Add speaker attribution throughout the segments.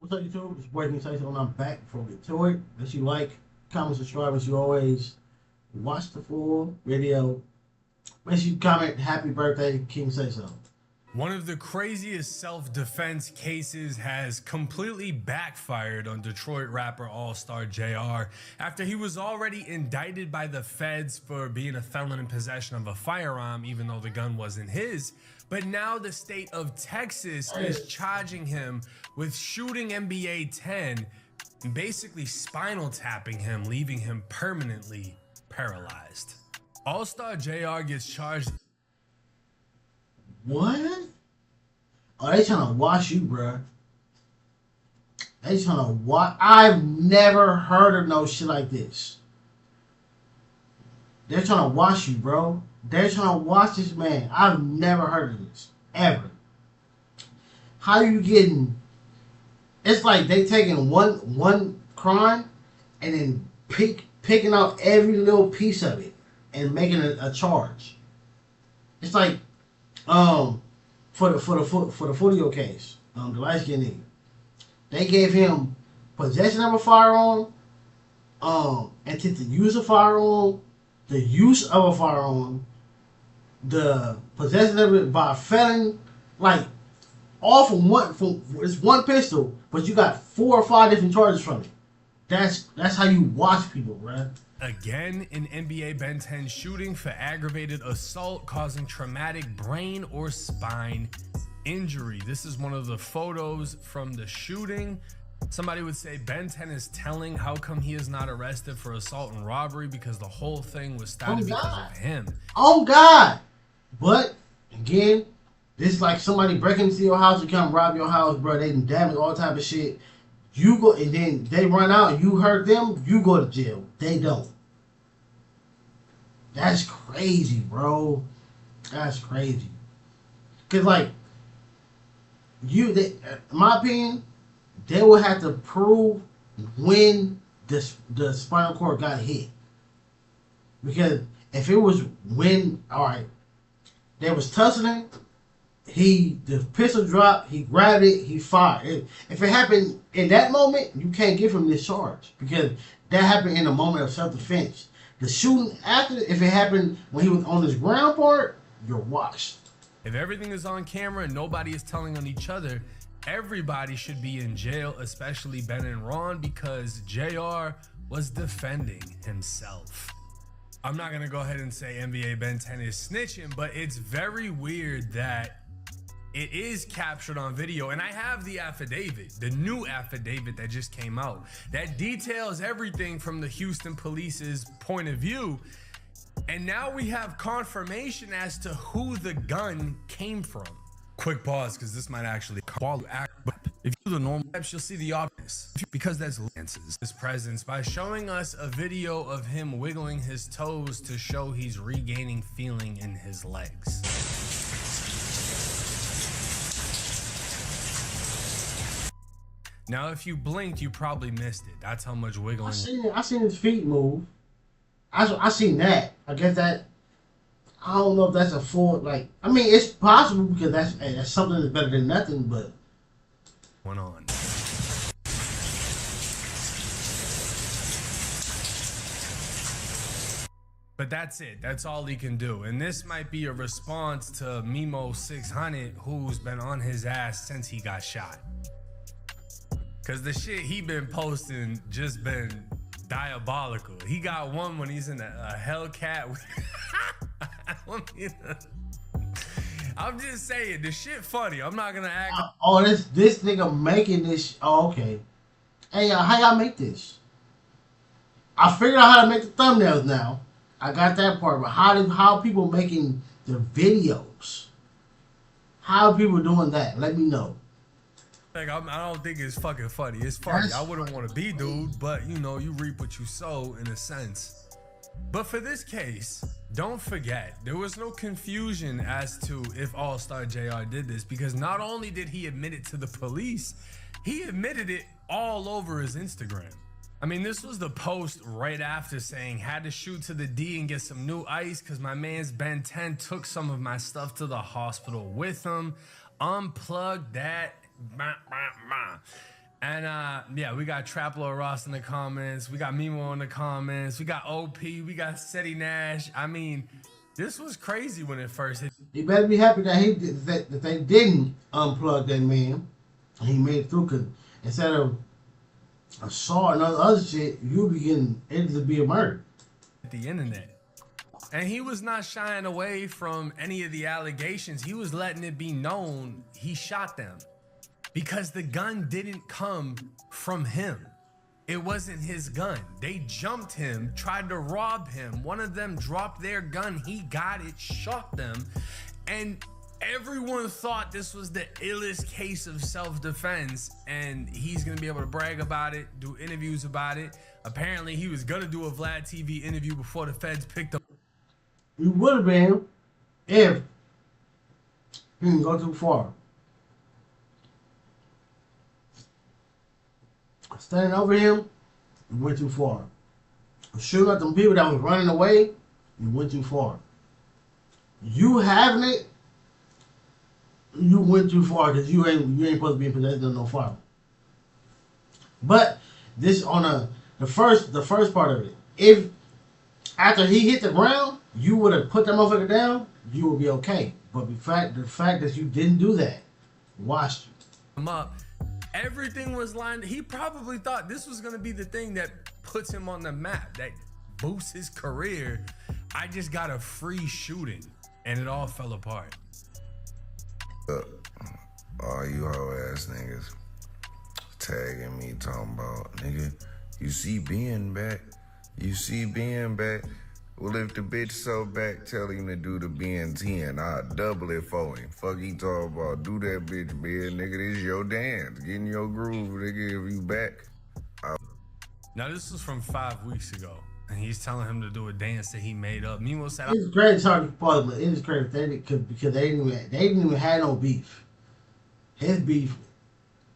Speaker 1: What's up, YouTube? It's Breaking Tyson, and I'm back. Before we get to it, if you like, comment, subscribe, as you always watch the full video. Make sure you comment, happy birthday, King Say So.
Speaker 2: One of the craziest self-defense cases has completely backfired on Detroit rapper Allstar JR after he was already indicted by the feds for being a felon in possession of a firearm, even though the gun wasn't his. But now the state of Texas is charging him with shooting BEN10 and basically spinal tapping him, leaving him permanently paralyzed. Allstar JR gets charged.
Speaker 1: What? Oh, they trying to wash you, bruh. They trying to wash. I've never heard of no shit like this. They're trying to wash you, bro. They're trying to wash this man. I've never heard of this. Ever. How you getting... It's like they taking one crime and then picking out every little piece of it and making a charge. It's like for the Fudio case, the light skinned nigga, they gave him possession of a firearm, intent to use a firearm, the use of a firearm, the possession of it by a felon, like all from it's one pistol, but you got 4 or 5 different charges from it. That's how you watch people, bruh.
Speaker 2: Again, an NBA BEN10 shooting for aggravated assault causing traumatic brain or spine injury. This is one of the photos from the shooting. Somebody would say BEN10 is telling how come he is not arrested for assault and robbery because the whole thing was started because of him.
Speaker 1: Oh God! But again, this is like somebody breaking into your house to come rob your house, bro. They damage all type of shit. You go and then they run out and you hurt them, you go to jail. They don't. That's crazy, bro. That's crazy. Cause like in my opinion, they would have to prove when the spinal cord got hit. Because if it was when, all right, they was tussling, the pistol dropped, he grabbed it, he fired. If it happened in that moment, you can't give him this charge because that happened in a moment of self-defense. The shooting after, if it happened when he was on his ground part, you're washed.
Speaker 2: If everything is on camera and nobody is telling on each other, everybody should be in jail, especially Ben and Ron, because JR was defending himself. I'm not gonna go ahead and say NBA BEN10 is snitching, but it's very weird that it is captured on video, and I have the affidavit, the new affidavit that just came out, that details everything from the Houston police's point of view. And now we have confirmation as to who the gun came from. Quick pause, because this might actually if you do the normal steps, you'll see the obvious, because that's Lance's presence by showing us a video of him wiggling his toes to show he's regaining feeling in his legs. Now, if you blinked, you probably missed it. That's how much wiggling.
Speaker 1: I seen his feet move. I seen that. I guess that. I don't know if that's a full, like. I mean, it's possible because that's something that's better than nothing. But
Speaker 2: went on. But that's it. That's all he can do. And this might be a response to Mimo 600, who's been on his ass since he got shot. Cause the shit he been posting just been diabolical. He got one when he's in a Hellcat. I'm just saying, the shit funny. I'm not gonna act.
Speaker 1: Oh, this nigga making this. Oh, okay. Hey, how y'all make this? I figured out how to make the thumbnails now. I got that part, but how people making the videos? How are people doing that? Let me know.
Speaker 2: Like, I don't think it's fucking funny. It's funny. I wouldn't want to be dude, but you know, you reap what you sow in a sense. But for this case, don't forget, there was no confusion as to if Allstar JR did this, because not only did he admit it to the police, he admitted it all over his Instagram. I mean, this was the post right after saying, had to shoot to the D and get some new ice because my man's BEN10 took some of my stuff to the hospital with him. Unplugged that. And yeah, we got Traplo Ross in the comments. We got Mimo in the comments. We got OP. We got Seti Nash. I mean, this was crazy when it first hit.
Speaker 1: He better be happy that they didn't unplug that man. He made it through, cause instead of assault and other shit, you be getting it to be a murder.
Speaker 2: The internet. And he was not shying away from any of the allegations. He was letting it be known he shot them. Because the gun didn't come from him. It wasn't his gun. They jumped him, tried to rob him. One of them dropped their gun. He got it, shot them. And everyone thought this was the illest case of self-defense. And he's going to be able to brag about it, do interviews about it. Apparently, he was going to do a Vlad TV interview before the feds picked up.
Speaker 1: We would have been if he didn't go too far. Standing over him, you went too far. Shooting at them people that was running away, you went too far. You having it, you went too far because you ain't supposed to be in possession of no firearm. But this on the first part of it, if after he hit the ground, you would have put that motherfucker down, you would be okay. But the fact that you didn't do that, washed you.
Speaker 2: Him up. Everything was lined. He probably thought this was going to be the thing that puts him on the map, that boosts his career. I just got a free shooting, and it all fell apart.
Speaker 3: All you hoe ass niggas tagging me, talking about, nigga, you see Ben back? You see Ben back? Well, if the bitch so back, tell him to do the BEN10. I'll double it for him. Fuck he talking about. Do that bitch, Ben. Nigga, this your dance. Get in your groove, nigga, if you back.
Speaker 2: Now, this was from 5 weeks ago, and he's telling him to do a dance that he made up. Mimo said,
Speaker 1: it's great talking about, but it is crazy because they didn't even have no beef. His beef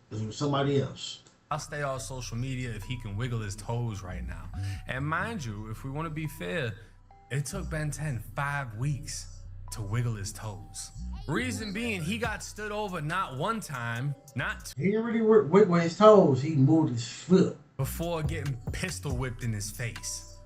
Speaker 1: was with somebody else.
Speaker 2: I'll stay off social media if he can wiggle his toes right now. And mind you, if we want to be fair, it took BEN10 5 weeks to wiggle his toes. Reason being, he got stood over not one time, not two.
Speaker 1: He didn't really wiggle his toes, he moved his foot.
Speaker 2: Before getting pistol whipped in his face.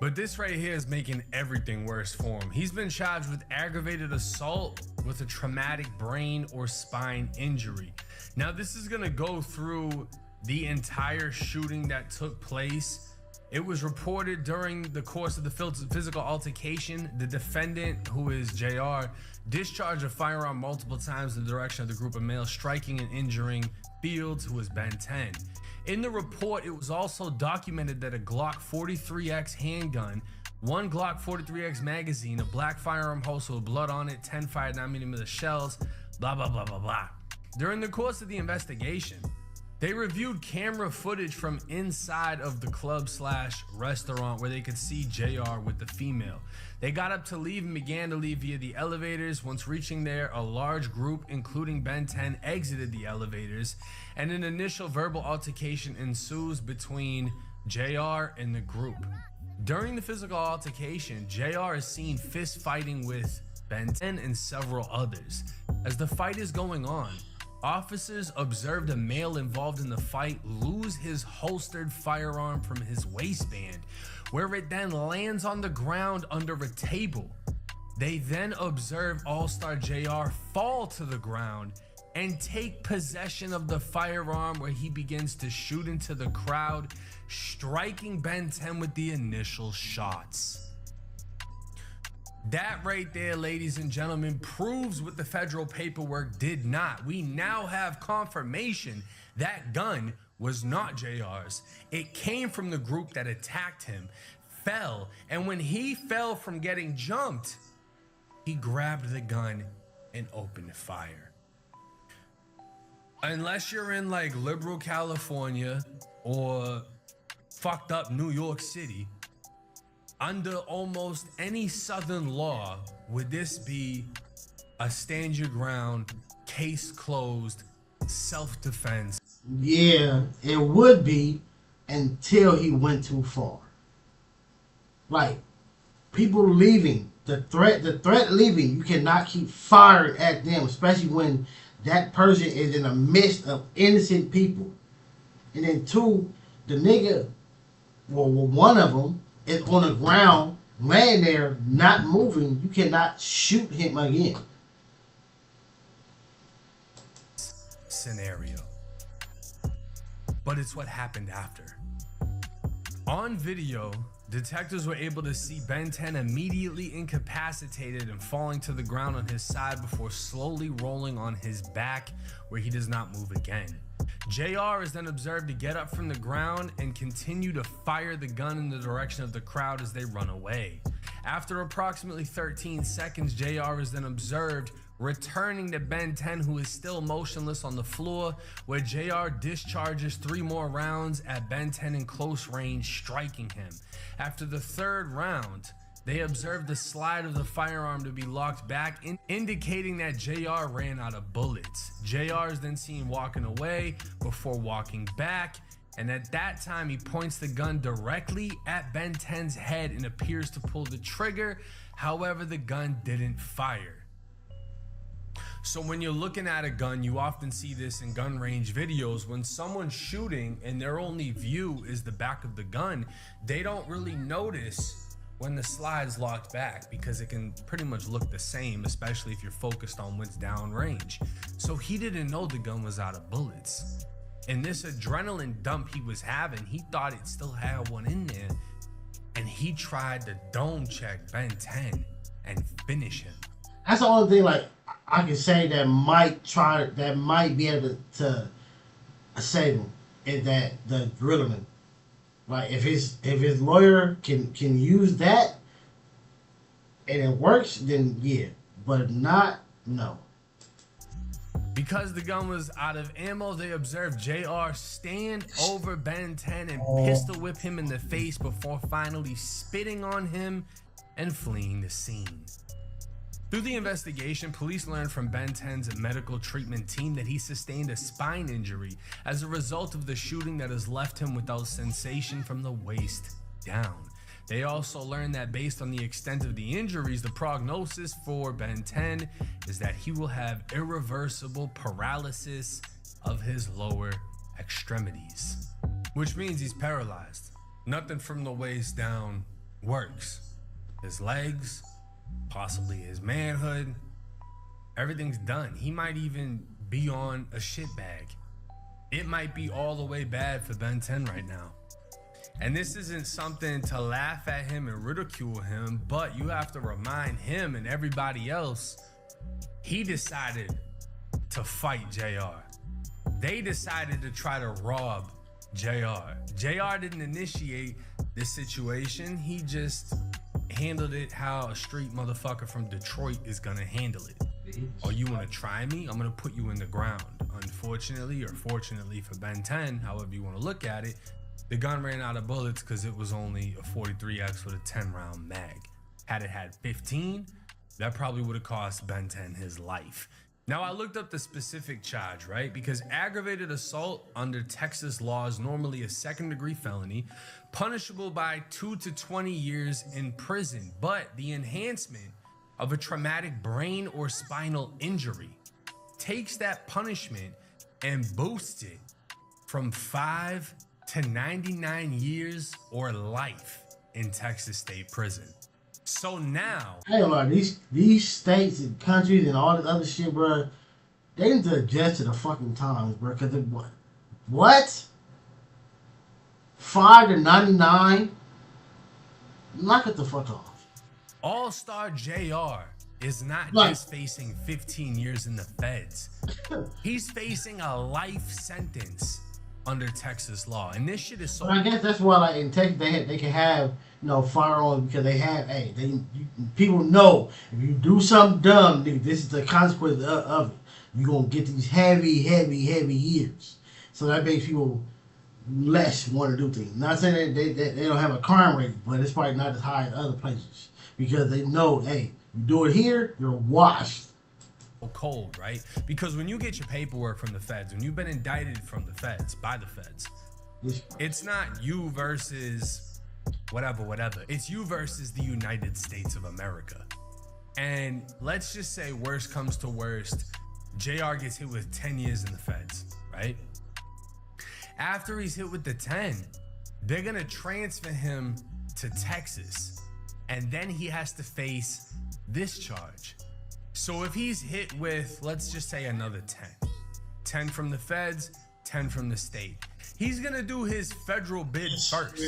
Speaker 2: But this right here is making everything worse for him. He's been charged with aggravated assault with a traumatic brain or spine injury. Now, this is gonna go through the entire shooting that took place. It was reported during the course of the physical altercation, the defendant, who is JR, discharged a firearm multiple times in the direction of the group of males, striking and injuring Fields, who was BEN10. In the report, it was also documented that a Glock 43X handgun, one Glock 43X magazine, a black firearm holster with blood on it, 10 fired 9mm shells, blah, blah, blah, blah, blah. During the course of the investigation, they reviewed camera footage from inside of the club/restaurant where they could see JR with the female. They got up to leave and began to leave via the elevators. Once reaching there, a large group, including BEN10, exited the elevators, and an initial verbal altercation ensues between JR and the group. During the physical altercation, JR is seen fist fighting with BEN10 and several others. As the fight is going on, officers observed a male involved in the fight lose his holstered firearm from his waistband, where it then lands on the ground under a table. They then observe Allstar JR fall to the ground and take possession of the firearm, where he begins to shoot into the crowd, striking BEN10 with the initial shots. That right there, ladies and gentlemen, proves what the federal paperwork did not. We now have confirmation that gun was not JR's. It came from the group that attacked him, fell, and when he fell from getting jumped, he grabbed the gun and opened fire. Unless you're in like liberal California or fucked up New York City, under almost any southern law, would this be a stand your ground, case closed, self-defense?
Speaker 1: Yeah, it would be until he went too far. Like, people leaving, the threat leaving, you cannot keep firing at them, especially when that person is in the midst of innocent people. And then two, the nigga, well, one of them is on the ground, laying there, not moving. You cannot shoot him again.
Speaker 2: Scenario. But it's what happened after. On video, detectives were able to see BEN10 immediately incapacitated and falling to the ground on his side before slowly rolling on his back where he does not move again. JR is then observed to get up from the ground and continue to fire the gun in the direction of the crowd as they run away. After approximately 13 seconds, JR is then observed returning to BEN10, who is still motionless on the floor, where JR discharges 3 more rounds at BEN10 in close range, striking him. After the 3rd round, they observed the slide of the firearm to be locked back, indicating that JR ran out of bullets. JR is then seen walking away before walking back, and at that time he points the gun directly at BEN10's head and appears to pull the trigger. However, the gun didn't fire. So when you're looking at a gun, you often see this in gun range videos. When someone's shooting and their only view is the back of the gun, they don't really notice when the slide's locked back because it can pretty much look the same, especially if you're focused on what's down range. So he didn't know the gun was out of bullets. And this adrenaline dump he was having, he thought it still had one in there, and he tried to dome check BEN10 and finish him.
Speaker 1: That's the only thing, like, I can say that might be able to save him, is that the adrenaline. Like, if his lawyer can use that and it works, then yeah. But if not, no.
Speaker 2: Because the gun was out of ammo, they observed JR stand over BEN10 and pistol whip him in the face before finally spitting on him and fleeing the scene. Through the investigation, police learned from BEN10's medical treatment team that he sustained a spine injury as a result of the shooting that has left him without sensation from the waist down. They also learned that based on the extent of the injuries, the prognosis for BEN10 is that he will have irreversible paralysis of his lower extremities, which means he's paralyzed. Nothing from the waist down works. His legs, possibly his manhood, everything's done. He might even be on a shit bag. It might be all the way bad for BEN10 right now. And this isn't something to laugh at him and ridicule him, but you have to remind him and everybody else, he decided to fight JR. They decided to try to rob JR. JR didn't initiate this situation. He just handled it how a street motherfucker from Detroit is gonna handle it. Oh, you wanna try me? I'm gonna put you in the ground. Unfortunately, or fortunately for BEN10, however you wanna look at it, the gun ran out of bullets because it was only a 43X with a 10-round mag. Had it had 15, that probably would have cost BEN10 his life. Now, I looked up the specific charge, right? Because aggravated assault under Texas law is normally a second-degree felony, punishable by 2 to 20 years in prison. But the enhancement of a traumatic brain or spinal injury takes that punishment and boosts it from 5 to 99 years or life in Texas state prison. So now,
Speaker 1: I don't know, these states and countries and all this other shit, bro, they need to adjust to the fucking times, bro. Cause what? 5 to 99? Knock it the fuck off.
Speaker 2: Allstar JR is not just facing 15 years in the feds. He's facing a life sentence under Texas law, and this shit is so.
Speaker 1: But I guess that's why, like, in Texas, they can have, you know, firearms because they have, people know if you do something dumb, nigga, this is the consequence of it. You're gonna get these heavy years. So that makes people less want to do things. Not saying that they don't have a crime rate, but it's probably not as high as other places because they know, hey, you do it here, you're washed.
Speaker 2: Cold, right? Because when you get your paperwork from the feds, when you've been indicted from the feds, by the feds, it's not you versus whatever. It's you versus the United States of America. And let's just say worst comes to worst, JR gets hit with 10 years in the feds, right? After he's hit with the 10, they're gonna transfer him to Texas, and then he has to face this charge. So if he's hit with, let's just say, another 10 from the feds, 10 from the state, he's gonna do his federal bid first.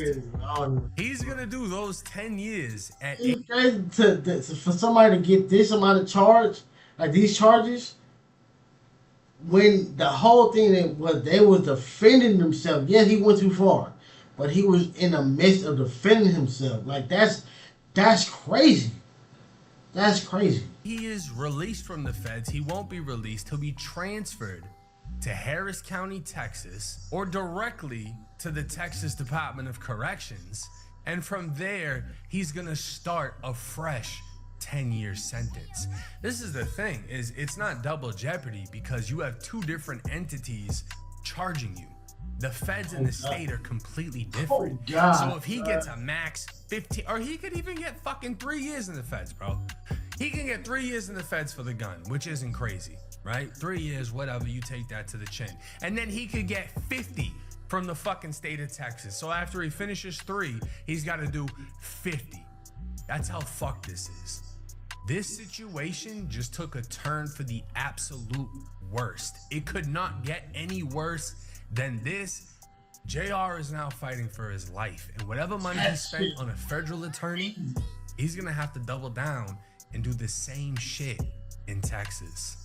Speaker 2: He's gonna do those 10 years at
Speaker 1: it's crazy for somebody to get this amount of charge, like these charges, when the whole thing that was they was defending themselves. Yeah, he went too far, but he was in the midst of defending himself. Like that's crazy. That's crazy.
Speaker 2: He is released from the feds. He won't be released. He'll be transferred to Harris County, Texas, or directly to the Texas Department of Corrections. And from there, he's gonna start a fresh 10-year sentence. This is the thing, is it's not double jeopardy because you have two different entities charging you. The feds and the state are completely different. So if he gets a max 15, or he could even get fucking 3 years in the feds, bro. He can get 3 years in the feds for the gun, which isn't crazy, right? 3 years, whatever, you take that to the chin. And then he could get 50 from the fucking state of Texas. So after he finishes 3, he's got to do 50. That's how fucked this is. This situation just took a turn for the absolute worst. It could not get any worse than this. JR is now fighting for his life, and whatever money he spent on a federal attorney, he's gonna have to double down and do the same shit in Texas.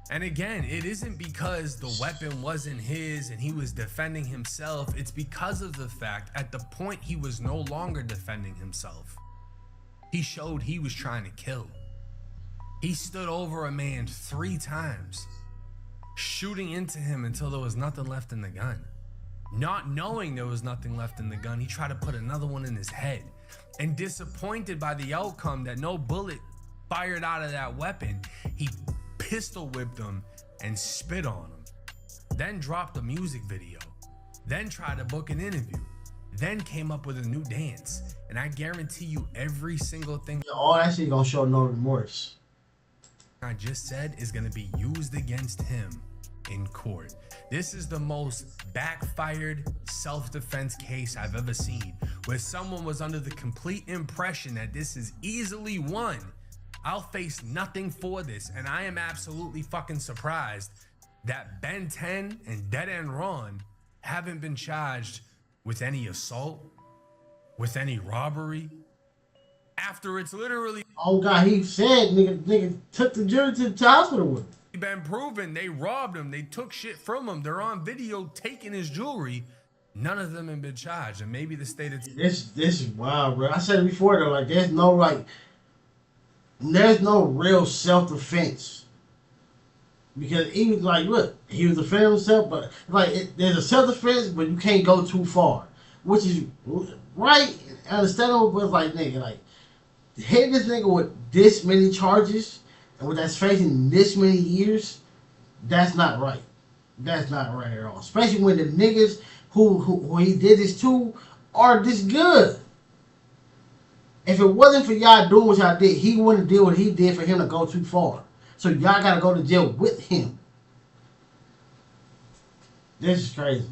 Speaker 2: And again, it isn't because the weapon wasn't his and he was defending himself. It's because of the fact at the point he was no longer defending himself, he showed he was trying to kill. He stood over a man 3 times, shooting into him until there was nothing left in the gun. Not knowing there was nothing left in the gun, he tried to put another one in his head. And disappointed by the outcome that no bullet fired out of that weapon, he pistol whipped him and spit on him. Then dropped a music video. Then tried to book an interview. Then came up with a new dance. And I guarantee you every single thing
Speaker 1: all that shit gonna show no remorse.
Speaker 2: I just said is going to be used against him in court. This is the most backfired self-defense case I've ever seen, where someone was under the complete impression that this is easily won. I'll face nothing for this, and I am absolutely fucking surprised that BEN10 and Dead End Ron haven't been charged with any assault, with any robbery, after it's literally,
Speaker 1: oh God, he said nigga took the jury to the hospital with him.
Speaker 2: Been proven they robbed him, they took shit from him, they're on video taking his jewelry. None of them have been charged, and maybe the state of
Speaker 1: this is wild, bro. I said it before though, like there's no real self-defense, because even like look, he was defending himself, but like there's a self-defense, but you can't go too far, which is right, understandable. But like nigga, like hitting this nigga with this many charges and with that's facing this many years, that's not right. That's not right at all. Especially when the niggas who he did this to are this good. If it wasn't for y'all doing what y'all did, he wouldn't do what he did for him to go too far. So y'all gotta go to jail with him. This is crazy.